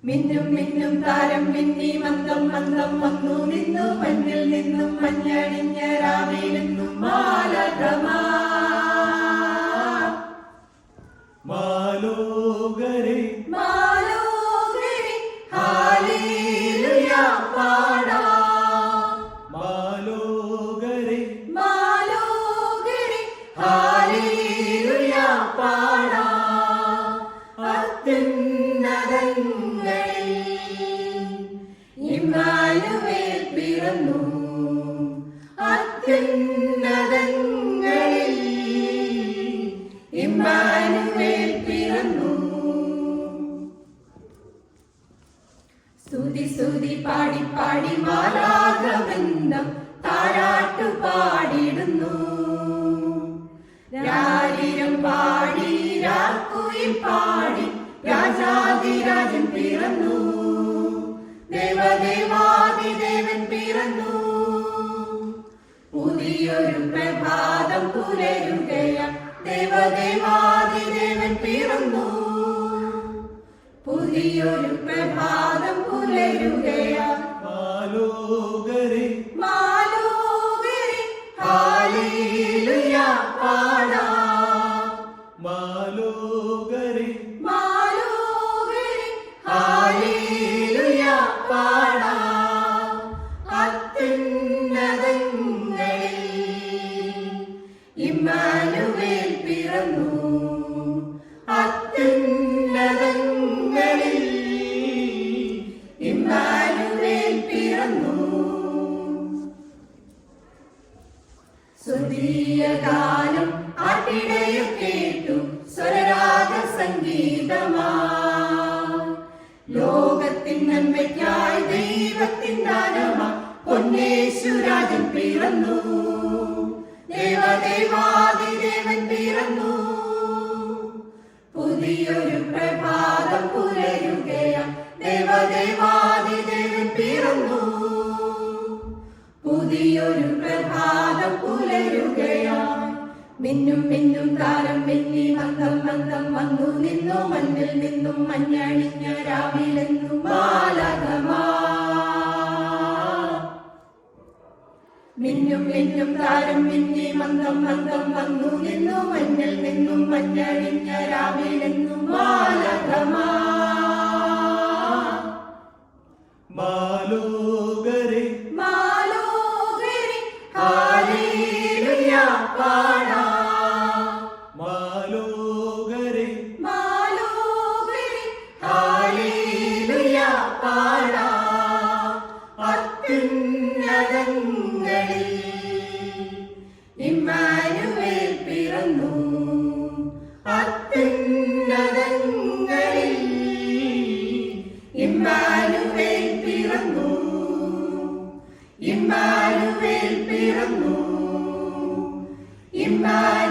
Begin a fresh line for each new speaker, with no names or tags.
മിന്നും മിന്നും താരം മിന്നി മന്ദം മന്ദം വന്നു നിന്നു മഞ്ഞിൽ നിന്നും മഞ്ഞണിഞ്ഞ രാവിലെന്നും
മാലോകരെ
മാലോകരെ ഹല്ലേലൂയ പാടാം.
മാലോകരെ
മാലോകരെ ഹല്ലേലൂയ പാടാം. അത്യുന്നതങ്ങളിൽ ഇമ്മാനുവേൽ പിറന്നു. അത്യുന്നതങ്ങളിൽ ഇമ്മാനുവേൽ പിറന്നു. സ്തുതി സ്തുതി പാടി പാടി മാലാഖവൃന്ദം താരാട്ടു പാടിടുന്നു. രാരിരം പാടി രാക്കുയിൽ പാടി രാജാതിരാജൻ പിറന്നു. ദേവദേവാദിദേവൻ പിറന്നു. പുതിയൊരു പ്രഭാതം പുലരുകയാ. ദേവദേവാദിദേവൻ പിറന്നു. പുതിയൊരു പ്രഭാതം പുലരുകയാ.
മാലോകരെ
മാലോകരെ ഹല്ലേലൂയ പാടാം.
മാലോകരെ
മാലോകരെ ഹല്ലേലൂയ പാടാം. അത്യുന്നതങ്ങളിൽ ഇമ്മാനുവേൽ പിറന്നു. അത്യുന്നതങ്ങളിൽ ഇമ്മാനുവേൽ പിറന്നു. സ്തുതിയ ഗാനം ആട്ടിടയിൽ കേട്ടു സ്വരരാഗ സംഗീതമാ. ലോകത്തിൻ നന്മയ്ക്കായി ദൈവത്തിൻ ദാനമാ പൊന്നേശുരാജൻ പിറന്നു. ദേവദേവാദിദേവൻ പിറന്നു. പുതിയൊരു പ്രഭാതം പുലരുകയാ. ദേവദേവാദിദേവൻ പിറന്നു. പുതിയൊരു പ്രഭാതം പുലരുകയാ. മിന്നും മിന്നും താരം മിന്നി മന്ദം മന്ദം വന്നു നിന്നു മഞ്ഞിൽ നിന്നും മഞ്ഞണിഞ്ഞ രാവിലെന്നും മിന്നും മിന്നും താരം മിന്നി മന്ദം മന്ദം വന്നു നിന്നു മഞ്ഞിൽ നിന്നും മഞ്ഞണിഞ്ഞ രാവിലെന്നും
മാലോകരെ
മാലോകരെ ഹല്ലേലൂയ പാടാം.
മാലോകരെ
മാലോകരെ ഹല്ലേലൂയ പാടാം. അത്യുന്നതങ്ങളിൽ ഇമ്മാനുവേൽ പിറന്നു. അത്യുന്നതങ്ങളിൽ ഇമ്മാനുവേൽ പിറന്നു. ഇമ്മാനുവേൽ പിറന്നു. ഇമ്മാനുവേൽ